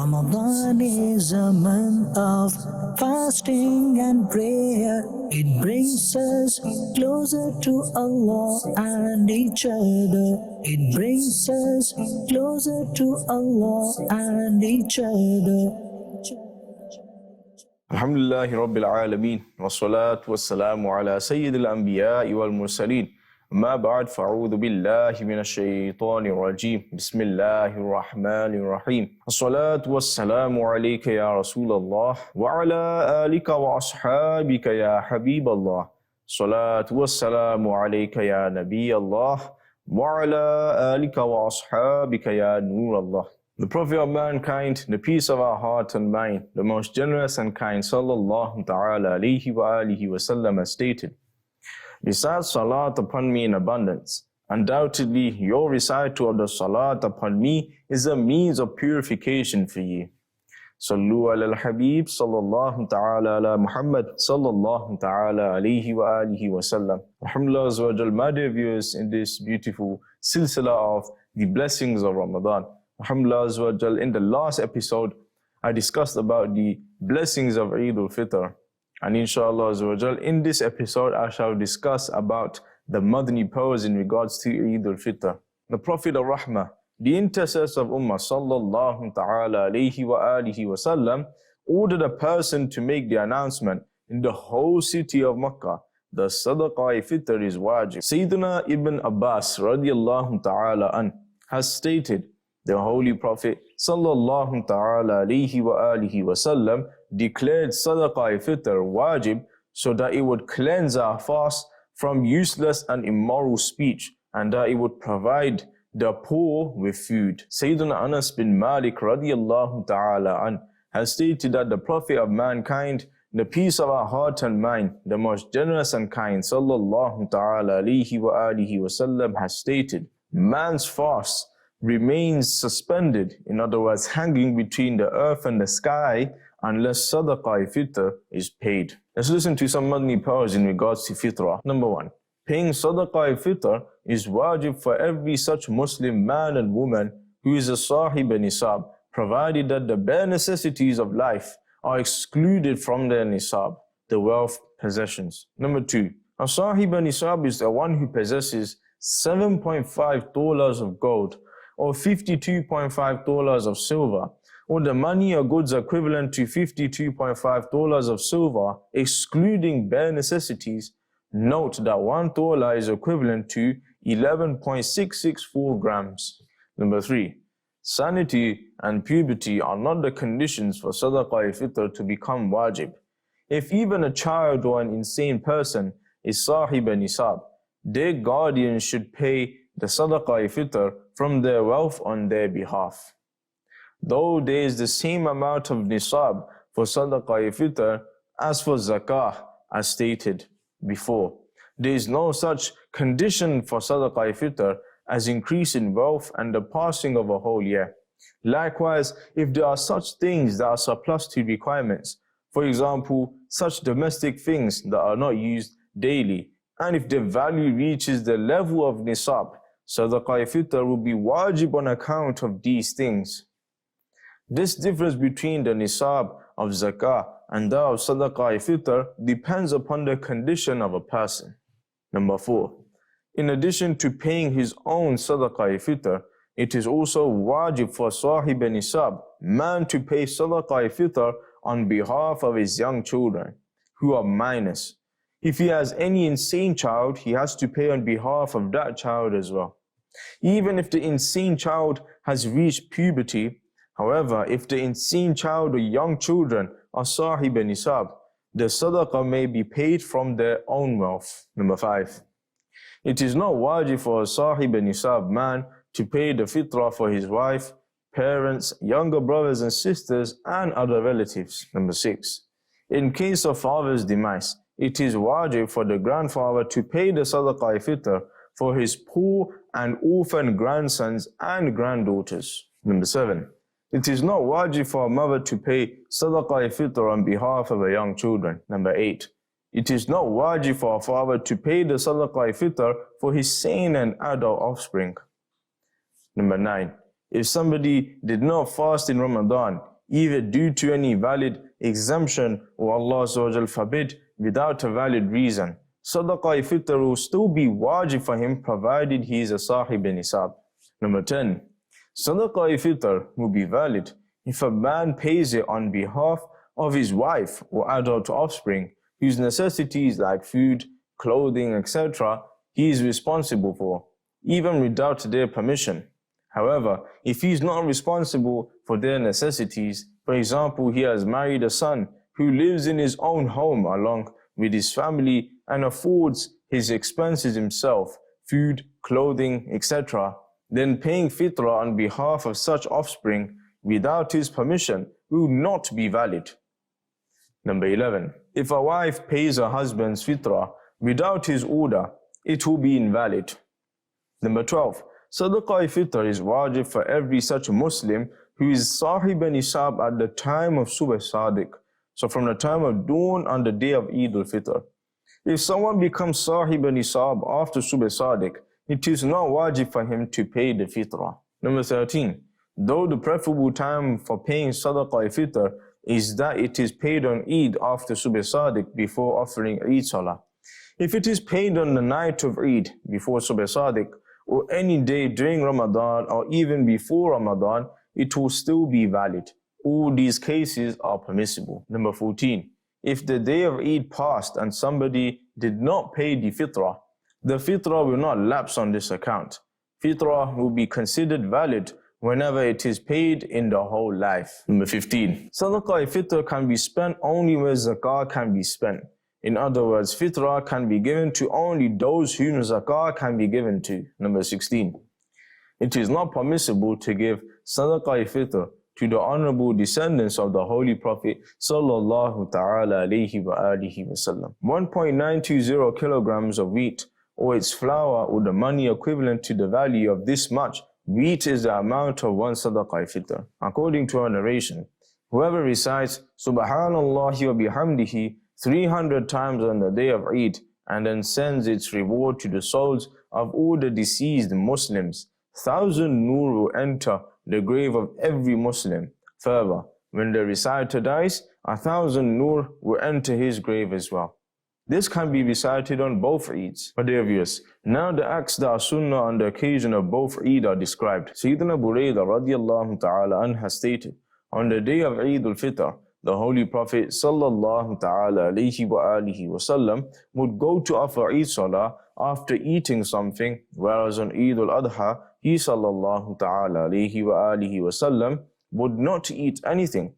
Ramadan is a month of fasting and prayer. It brings us closer to Allah and each other. It brings us closer to Allah and each other. Alhamdulillahi Rabbil Alameen, wassalatu wassalamu ala Sayyidil Anbiya'i wal Mursaleen. ما بعد فأعوذ بالله من الشيطان الرجيم بسم الله الرحمن الرحيم الصلاة والسلام عليك يا رسول الله وعلى آلك وأصحابك يا حبيب الله الصلاة والسلام عليك يا نبي الله وعلى آلك وأصحابك يا نور الله. The Prophet of mankind, the peace of our heart and mind, the most generous and kind, sallallahu ta'ala alayhi wa alihi wa sallam, has stated, "Recite salat upon me in abundance. Undoubtedly, your recital of the salat upon me is a means of purification for you." Sallu ala al-Habib sallallahu ta'ala ala Muhammad sallallahu ta'ala alayhi wa alihi wa sallam. Alhamdulillah, my dear viewers, in this beautiful silsila of the blessings of Ramadan. Alhamdulillah, in the last episode, I discussed about the blessings of Eid al-Fitr. And inshallah, in this episode, I shall discuss about the Madani pose in regards to Eid al-Fitr. The Prophet of Rahmah, the intercessor of Ummah, sallallahu ta'ala alayhi wa alihi wa sallam, ordered a person to make the announcement in the whole city of Makkah, the Sadaqah Fitr is wajib. Sayyidina Ibn Abbas radiallahu ta'ala an has stated, the Holy Prophet sallallahu ta'ala alayhi wa alihi wa sallam declared Sadaqah Fitr wajib so that it would cleanse our fast from useless and immoral speech and that it would provide the poor with food. Sayyidina Anas bin Malik radiallahu ta'ala an has stated that the Prophet of mankind, the peace of our heart and mind, the most generous and kind, sallallahu ta'ala alayhi wa alihi wa sallam, has stated, man's fast remains suspended, in other words, hanging between the earth and the sky, unless Sadaqah Fitr is paid. Let's listen to some Madani powers in regards to Fitrah. Number one, paying Sadaqah Fitr is wajib for every such Muslim man and woman who is a Sahib Nisab, provided that the bare necessities of life are excluded from their Nisab, the wealth possessions. Number two, a Sahib Nisab is the one who possesses 7.5 dollars of gold, or 52.5 dollars of silver, or the money or goods equivalent to 52.5 dollars of silver, excluding bare necessities. Note that $1 is equivalent to 11.664 grams. Number three, sanity and puberty are not the conditions for Sadaqah Fitr to become wajib. If even a child or an insane person is Sahib Nisab, their guardians should pay the Sadaqah Fitr from their wealth on their behalf. Though there is the same amount of Nisab for Sadaqah Fitr as for Zakah, as stated before, there is no such condition for Sadaqah Fitr as increase in wealth and the passing of a whole year. Likewise, if there are such things that are surplus to requirements, for example, such domestic things that are not used daily, and if their value reaches the level of Nisab, Sadaqah Fitr will be wajib on account of these things. This difference between the Nisab of Zakah and that of Sadaqah Fitr depends upon the condition of a person. Number four, in addition to paying his own Sadaqah Fitr, it is also wajib for Sahib Nisab, man, to pay Sadaqah Fitr on behalf of his young children who are minors. If he has any insane child, he has to pay on behalf of that child as well. Even if the insane child has reached puberty, however, if the insane child or young children are Sahib Nisab, the Sadaqah may be paid from their own wealth. Number five, it is not wajib for a Sahib Nisab man to pay the Fitrah for his wife, parents, younger brothers and sisters, and other relatives. Number six, in case of father's demise, it is wajib for the grandfather to pay the Sadaqah Fitr for his poor and orphan grandsons and granddaughters. Number seven, it is not wajib for a mother to pay Sadaqah Fitr on behalf of her young children. Number eight, it is not wajib for a father to pay the Sadaqah Fitr for his sane and adult offspring. Number nine, if somebody did not fast in Ramadan, either due to any valid exemption or Allah Azza wa Jal forbid, without a valid reason. Sadaqah-e-fitr will still be wajib for him provided he is a sahib nisab. Number 10. Sadaqah-e-fitr will be valid if a man pays it on behalf of his wife or adult offspring whose necessities like food, clothing, etc. he is responsible for, even without their permission. However, if he is not responsible for their necessities, for example, he has married a son who lives in his own home along with his family and affords his expenses himself, food, clothing, etc., then paying fitrah on behalf of such offspring without his permission will not be valid. Number 11. If a wife pays her husband's fitrah without his order, it will be invalid. Number 12. Sadaqah-e-fitr is wajib for every such Muslim who is sahib nisab at the time of Subh Sadiq, so from the time of dawn on the day of Eid al-Fitr. If someone becomes sahib nisab after Subh Sadiq, it is not wajib for him to pay the fitrah. Number 13. Though the preferable time for paying Sadaqah-e-fitr is that it is paid on Eid after Subh Sadiq before offering Eid Salah. If it is paid on the night of Eid before Subh Sadiq or any day during Ramadan or even before Ramadan, it will still be valid. All these cases are permissible. Number 14. If the day of Eid passed and somebody did not pay the fitrah, the fitrah will not lapse on this account. Fitrah will be considered valid whenever it is paid in the whole life. Number 15. Sadaqah-e-fitr can be spent only where zakah can be spent. In other words, fitrah can be given to only those whom zakah can be given to. Number 16. It is not permissible to give sadaqah-e-fitr to the honorable descendants of the Holy Prophet sallallahu ta'ala alayhi wa alihi wa sallam. 1.920 kilograms of wheat or its flour or the money equivalent to the value of this much wheat is the amount of one sadaqah-e-fitr. According to our narration, whoever recites Subhanallah wa bihamdihi 300 times on the day of Eid and then sends its reward to the souls of all the deceased Muslims, 1,000 nur will enter the grave of every Muslim. Further, when the reciter dies, 1,000 nur will enter his grave as well. This can be recited on both Eids. But dear viewers, now the acts that are sunnah on the occasion of both Eid are described. Sayyidina Buraydah radiallahu ta'ala anha stated, on the day of Eid al-Fitr, the Holy Prophet sallallahu ta'ala alayhi wa alihi wa sallam would go to offer Eid Salah after eating something, whereas on Eid al-Adha, he sallallahu ta'ala alayhi wa alihi wa sallam would not eat anything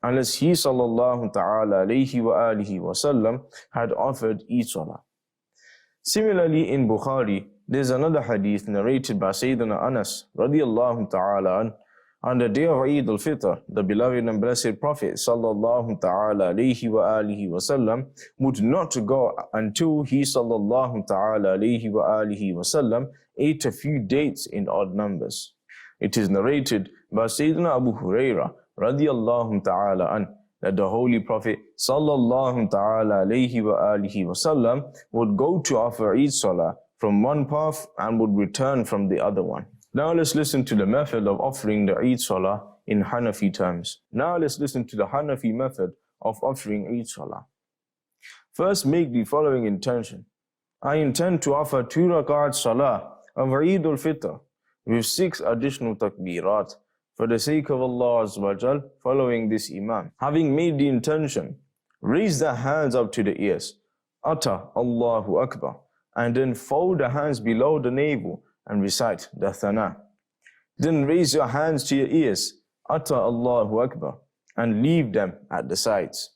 unless he sallallahu ta'ala alayhi wa alihi wa sallam had offered Eid Salah. Similarly, in Bukhari, there's another hadith narrated by Sayyidina Anas radiallahu ta'ala an. On the day of Eid al-Fitr, the beloved and blessed Prophet sallallahu ta'ala alayhi wa alihi wa sallam would not go until he sallallahu ta'ala alayhi wa alihi wa sallam ate a few dates in odd numbers. It is narrated by Sayyidina Abu Hurairah radiyallahu ta'ala an that the Holy Prophet sallallahu ta'ala alayhi wa alihi wa sallam would go to offer Eid Salah from one path and would return from the other one. Now let's listen to the method of offering the Eid Salah in Hanafi terms. Now let's listen to the Hanafi method of offering Eid Salah. First, make the following intention. I intend to offer 2 rakat Salah of Eid al-Fitr with 6 additional takbirat for the sake of Allah Azza wa Jal following this Imam. Having made the intention, raise the hands up to the ears, utter Allahu Akbar, and then fold the hands below the navel and recite the Thana. Then raise your hands to your ears, utter Allahu Akbar, and leave them at the sides.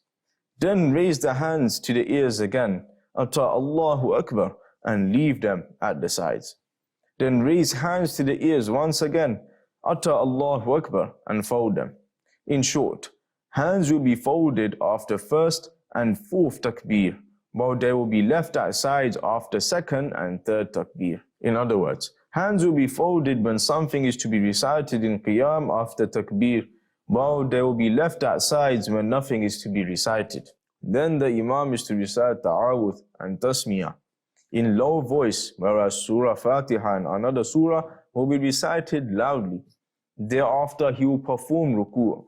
Then raise the hands to the ears again, utter Allahu Akbar, and leave them at the sides. Then raise hands to the ears once again, utter Allahu Akbar, and fold them. In short, hands will be folded after first and fourth takbir, while they will be left at sides after second and third takbir. In other words, hands will be folded when something is to be recited in Qiyam after takbir, while they will be left at sides when nothing is to be recited. Then the Imam is to recite Ta'awudh and Tasmiyah in low voice, whereas Surah Fatiha and another surah will be recited loudly. Thereafter, he will perform ruku'.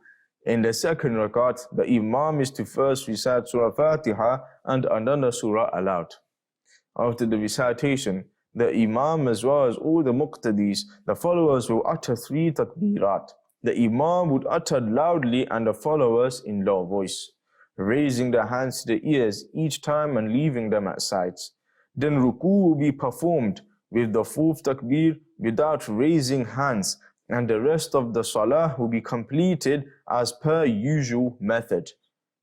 In the second rakat, the Imam is to first recite Surah Fatiha and another surah aloud. After the recitation, the Imam as well as all the muqtadis, the followers will utter 3 takbirat. The Imam would utter loudly and the followers in low voice, raising their hands to the ears each time and leaving them at sides. Then ruku will be performed with the 4th takbir without raising hands, and the rest of the salah will be completed as per usual method.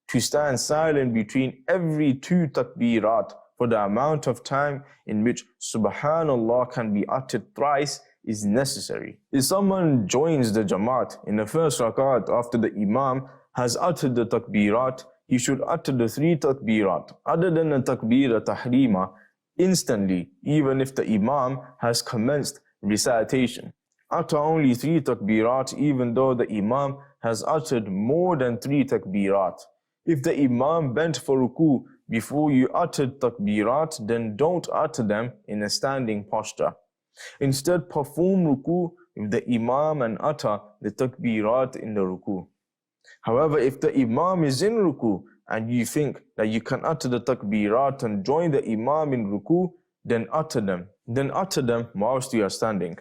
To stand silent between every 2 takbirat for the amount of time in which Subhanallah can be uttered thrice is necessary. If someone joins the Jamaat in the first rakat after the Imam has uttered the takbirat, he should utter the 3 takbirat other than the takbir tahrima instantly, even if the Imam has commenced recitation. Utter only 3 takbirat even though the Imam has uttered more than 3 takbirat. If the Imam bent for ruku before you uttered takbirat, then don't utter them in a standing posture. Instead, perform ruku with the Imam and utter the takbirat in the ruku. However, if the Imam is in ruku and you think that you can utter the takbirat and join the Imam in ruku, then utter them. Then utter them whilst you are standing.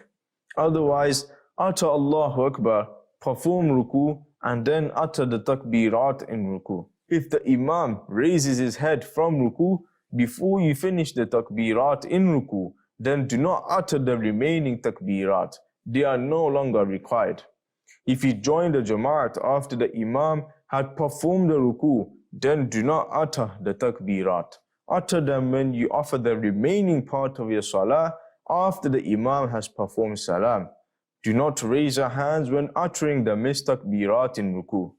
Otherwise, utter Allahu Akbar, perform ruku, and then utter the takbirat in ruku. If the Imam raises his head from ruku before you finish the takbirat in ruku, then do not utter the remaining takbirat. They are no longer required. If you join the Jamaat after the Imam had performed the ruku, then do not utter the takbirat. Utter them when you offer the remaining part of your salah after the Imam has performed salam. Do not raise your hands when uttering the missed takbirat in ruku.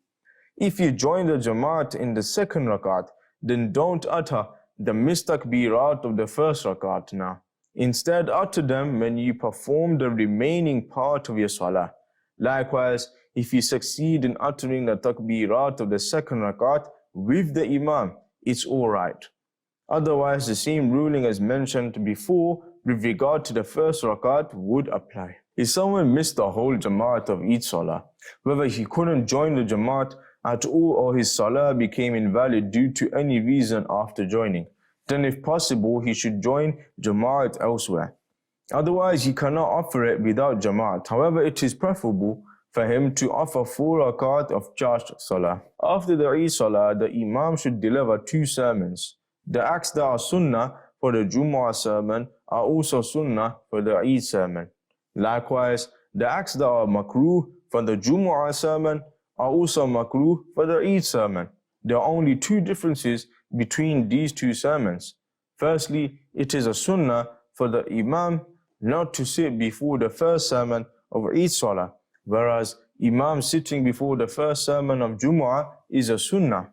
If you join the Jamaat in the second rakat, then don't utter the missed takbirat of the first rakat now. Instead, utter them when you perform the remaining part of your salah. Likewise, if you succeed in uttering the takbirat of the second rakat with the Imam, it's alright. Otherwise, the same ruling as mentioned before with regard to the first rakat would apply. If someone missed the whole Jamaat of each salah, whether he couldn't join the Jamaat at all or his salah became invalid due to any reason after joining, then if possible, he should join Jamaat elsewhere. Otherwise, he cannot offer it without Jamaat. However, it is preferable for him to offer 4 rakat of charged salah. After the Eid salah, the Imam should deliver 2 sermons. The acts that are Sunnah for the Jumu'ah sermon are also Sunnah for the Eid sermon. Likewise, the acts that are makruh for the Jumu'ah sermon are also makruh for the Eid sermon. There are only 2 differences between these 2 sermons. Firstly, it is a Sunnah for the Imam not to sit before the first sermon of Eid salah, whereas Imam sitting before the first sermon of Jumu'ah is a Sunnah.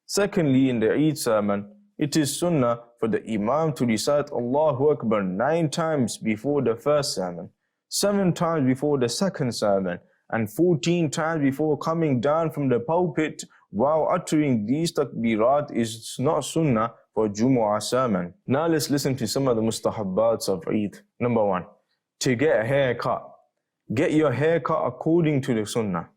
Secondly, in the Eid sermon, it is Sunnah for the Imam to recite Allahu Akbar 9 times before the first sermon, 7 times before the second sermon, and 14 times before coming down from the pulpit. While uttering these takbirat is not Sunnah for Jumu'ah sermon. Now let's listen to some of the mustahabbats of Eid. Number 1, to get a haircut. Get your haircut according to the Sunnah.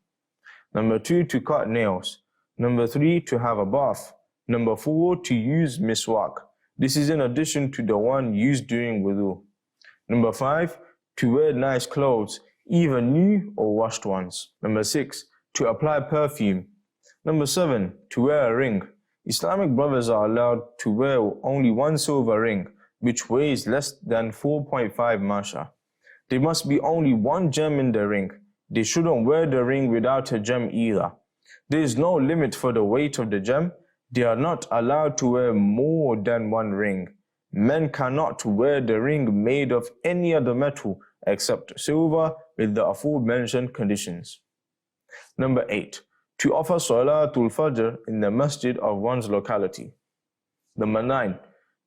Number 2, to cut nails. Number 3, to have a bath. Number 4, to use miswak. This is in addition to the one used during wudu. Number 5, to wear nice clothes, either new or washed ones. Number 6, to apply perfume. Number 7, to wear a ring. Islamic brothers are allowed to wear only 1 silver ring, which weighs less than 4.5 masha. There must be only 1 gem in the ring. They shouldn't wear the ring without a gem either. There is no limit for the weight of the gem. They are not allowed to wear more than 1 ring. Men cannot wear the ring made of any other metal except silver with the aforementioned conditions. Number 8, to offer Salatul Fajr in the masjid of one's locality. Number 9,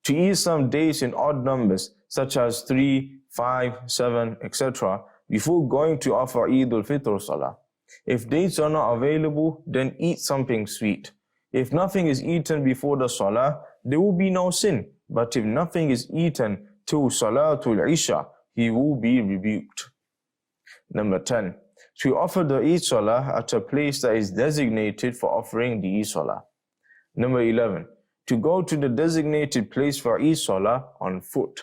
to eat some dates in odd numbers such as 3, 5, 7, etc. before going to offer Eid al-Fitr Salah. If dates are not available, then eat something sweet. If nothing is eaten before the Salah, there will be no sin. But if nothing is eaten till Salatul Isha, he will be rebuked. Number 10, To offer the Eid Salah at a place that is designated for offering the Eid Salah. Number 11. To go to the designated place for Eid Salah on foot.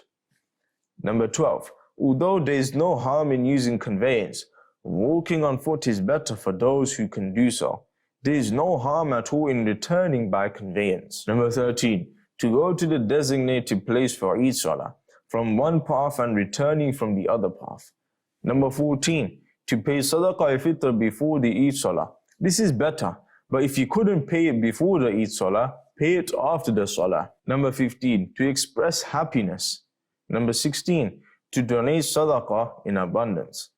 Number 12. Although there is no harm in using conveyance, walking on foot is better for those who can do so. There is no harm at all in returning by conveyance. Number 13. To go to the designated place for Eid Salah from one path and returning from the other path. Number 14. To pay Sadaqah al-Fitr before the Eid Salah. This is better, but if you couldn't pay it before the Eid Salah, pay it after the Salah. Number 15. To express happiness. Number 16. To donate Sadaqah in abundance.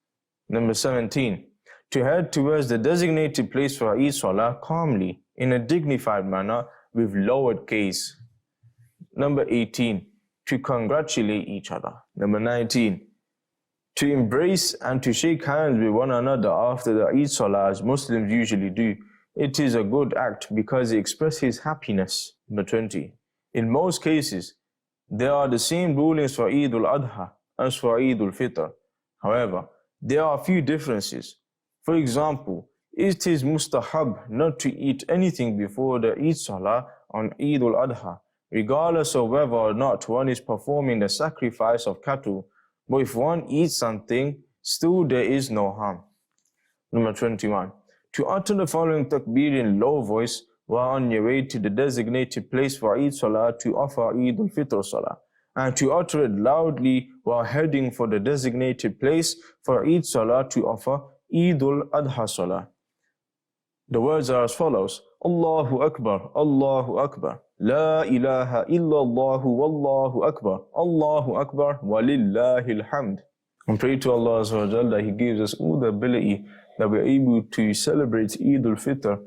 Number 17. To head towards the designated place for Eid Salah calmly, in a dignified manner, with lowered gaze. Number 18. To congratulate each other. Number 19. To embrace and to shake hands with one another after the Eid Salah as Muslims usually do. It is a good act because it expresses happiness. Number 20. In most cases, there are the same rulings for Eid al-Adha as for Eid al-Fitr. However, there are a few differences. For example, it is mustahab not to eat anything before the Eid Salah on Eid al-Adha, regardless of whether or not one is performing the sacrifice of cattle. But if one eats something, still there is no harm. Number 21. To utter the following takbir in low voice while on your way to the designated place for Eid Salah to offer Eid al-Fitr Salah, and to utter it loudly while heading for the designated place for Eid Salah to offer Eid al-Adha Salah. The words are as follows: Allahu Akbar, Allahu Akbar, La ilaha illallahu wallahu Akbar, Allahu Akbar, walillahi alhamd. And pray to Allah Azza wa Jalla that He gives us all the ability that we're able to celebrate Eid al-Fitr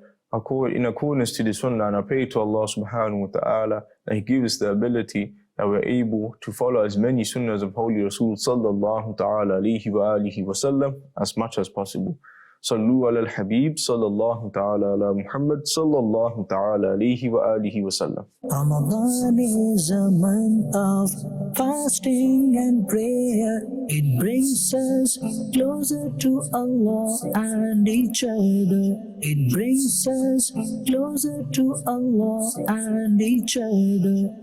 in accordance to the Sunnah. And I pray to Allah subhanahu wa ta'ala that He gives us the ability that we're able to follow as many Sunnahs of Holy Rasul sallallahu ta'ala alayhi wa alihi wa sallam as much as possible. Sallu ala al-Habib sallallahu ta'ala ala Muhammad sallallahu ta'ala alayhi wa alihi wa sallam. Ramadan is a month of fasting and prayer. It brings us closer to Allah and each other. It brings us closer to Allah and each other.